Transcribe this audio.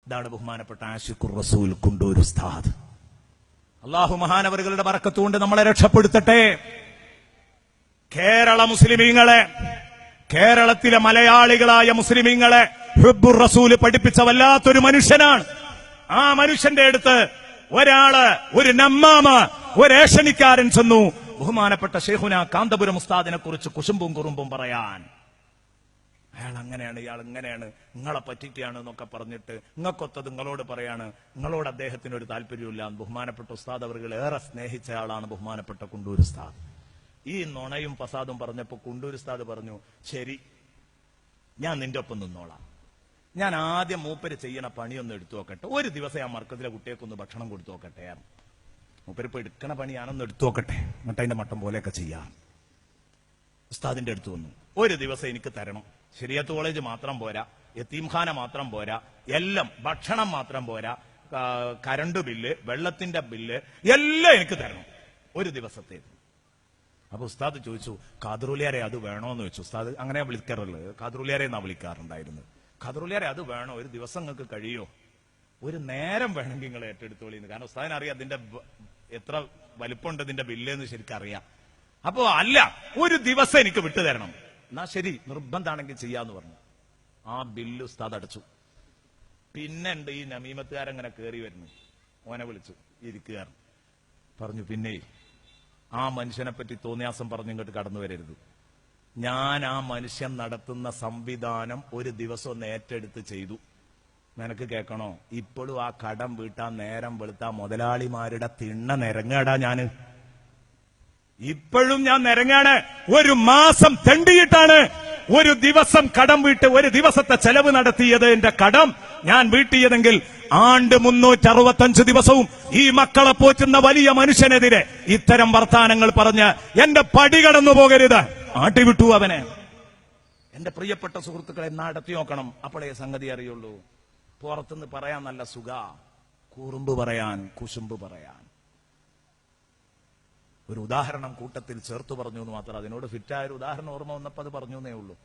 ഇതാണ് ബഹുമാനപ്പെട്ട ആശിഖുർ റസൂൽ കുണ്ടൂർ ഉസ്താദ്. അള്ളാഹു മഹാനവറുകളുടെ ബറക്കത്തുകൊണ്ട് നമ്മളെ രക്ഷപ്പെടുത്തട്ടെ. കേരള മുസ്ലിമീങ്ങളെ, കേരളത്തിലെ മലയാളികളായ മുസ്ലിമീങ്ങളെ ഹുബ്ബുർ റസൂൽ പഠിപ്പിച്ച വല്ലാത്തൊരു മനുഷ്യനാണ്. ആ മനുഷ്യന്റെ അടുത്ത് ഒരാള്, ഒരു നമ്മാമ, ഒരു ഏഷണിക്കാരൻ ചെന്നു ബഹുമാനപ്പെട്ട ശൈഖുന കാന്തപുരം ഉസ്താദിനെ കുറിച്ച് കുശുമ്പും കുറുമ്പും പറയാൻ. അയാൾ അങ്ങനെയാണ്, ഇയാൾ ഇങ്ങനെയാണ്, നിങ്ങളെ പറ്റിയിട്ടാണ് എന്നൊക്കെ പറഞ്ഞിട്ട് നിങ്ങൾക്കൊത്തത് നിങ്ങളോട് പറയാണ്, നിങ്ങളോട് അദ്ദേഹത്തിന് ഒരു താല്പര്യമില്ല. ബഹുമാനപ്പെട്ട ഉസ്താദ് അവர்கள் ഏറെ സ്നേഹിച്ച ആളാണ് ബഹുമാനപ്പെട്ട കുണ്ടൂർ ഉസ്താദ്. ഈ നുണയും ഫസാദും പറഞ്ഞപ്പോ കുണ്ടൂർ ഉസ്താദ് പറഞ്ഞു, ശരി, ഞാൻ നിന്റെ ഒപ്പം നിന്നോളാം. ഞാൻ ആദ്യം മൂപ്പര് ചെയ്യണ പണിയൊന്ന് എടുത്തു നോക്കട്ടെ, ഒരു ദിവസം ഞാൻ മർക്കത്തിലെ കുട്ടികൾക്കൊന്ന് ഭക്ഷണം കൊടുത്തു നോക്കട്ടെ. മൂപ്പരിപ്പോ എടുക്കണ പണി ഞാനൊന്ന് എടുത്തു നോക്കട്ടെ, എന്നിട്ട് അതിന്റെ മട്ടം പോലെയൊക്കെ ചെയ്യാം. ഉസ്താദിന്റെ അടുത്ത് വന്നു, ഒരു ദിവസം എനിക്ക് തരണം. ശരിയത്ത് കോളേജ് മാത്രം പോരാ, യതീംഖാന മാത്രം പോരാ, എല്ലാം, ഭക്ഷണം മാത്രം പോരാ, കരണ്ട് ബില്ല്, വെള്ളത്തിന്റെ ബില്ല് എല്ലാം എനിക്ക് തരണം ഒരു ദിവസത്തേക്ക്. അപ്പൊ ഉസ്താദ് ചോദിച്ചു, ഖാദറുലിയാരെ അത് വേണോന്ന് ചോദിച്ചു. ഉസ്താദ് അങ്ങനെ വിളിക്കാറുള്ളത്, ഖാദറുലിയാരെ എന്നാ വിളിക്കാറുണ്ടായിരുന്നത്. ഖാദറുലിയാരെ അത് വേണോ, ഒരു ദിവസം നിങ്ങൾക്ക് കഴിയോ, ഒരു നേരം വേണമെങ്കിൽ നിങ്ങൾ ഏറ്റെടുത്തോളിന്ന്. കാരണം ഉസ്താദിന് അറിയാം അതിന്റെ എത്ര വലിപ്പമുണ്ട് ഇതിന്റെ ബില്ല് എന്ന് ശരിക്കും അറിയാം. അപ്പോ അല്ല, ഒരു ദിവസം എനിക്ക് വിട്ടുതരണം. എന്നാ ശരി, നിർബന്ധാണെങ്കിൽ ചെയ്യാന്ന് പറഞ്ഞു. ആ ബില്ല് ഉസ്താദ് അടച്ചു. പിന്നെ ഉണ്ട് ഈ നമീമത്തുകാരങ്ങനെ കയറി വരുന്നു, ഓനെ വിളിച്ചു, ഇരിക്കുകയാണ്. പറഞ്ഞു, പിന്നെ ആ മനുഷ്യനെ പറ്റി തോന്നിയാസം പറഞ്ഞു ഇങ്ങോട്ട് കടന്നു വരരുത്. ഞാൻ ആ മനുഷ്യൻ നടത്തുന്ന സംവിധാനം ഒരു ദിവസം ഒന്ന് ഏറ്റെടുത്ത് ചെയ്തു. നിനക്ക് കേൾക്കണോ, ഇപ്പോഴും ആ കടം വീട്ടാൻ നേരം വെളുത്താ മുതലാളിമാരുടെ തിണ്ണ നിരങ്ങാടാ ഞാന്. ഇപ്പോഴും ഞാൻ നിരങ്ങാണ്. ഒരു മാസം തെണ്ടിയിട്ടാണ് ഒരു ദിവസം കടം വീട്ട് ഒരു ദിവസത്തെ ചെലവ് നടത്തിയത്. എന്റെ കടം ഞാൻ വീട്ടിയതെങ്കിൽ ആണ്ട് 365 ദിവസവും ഈ മക്കളെ പോറ്റുന്ന വലിയ മനുഷ്യനെതിരെ ഇത്തരം വർത്താനങ്ങൾ പറഞ്ഞ് എന്റെ പടി കടന്നു പോകരുത്. ആട്ടിവിട്ടു അവനെ. എന്റെ പ്രിയപ്പെട്ട സുഹൃത്തുക്കളെ, നടത്തി നോക്കണം, അപ്പോഴേ സംഗതി അറിയുള്ളൂ. പുറത്തുനിന്ന് പറയാൻ നല്ല സുഖ, കുറുമ്പ് പറയാൻ, കുശുമ്പ് പറയാൻ. ഒരു ഉദാഹരണം കൂട്ടത്തിൽ ചേർത്ത് പറഞ്ഞു എന്ന് മാത്രം. അതിനോട് ഫിറ്റായ ഒരു ഉദാഹരണം ഓർമ്മ വന്നപ്പോൾ അത് പറഞ്ഞു എന്നേ ഉള്ളൂ.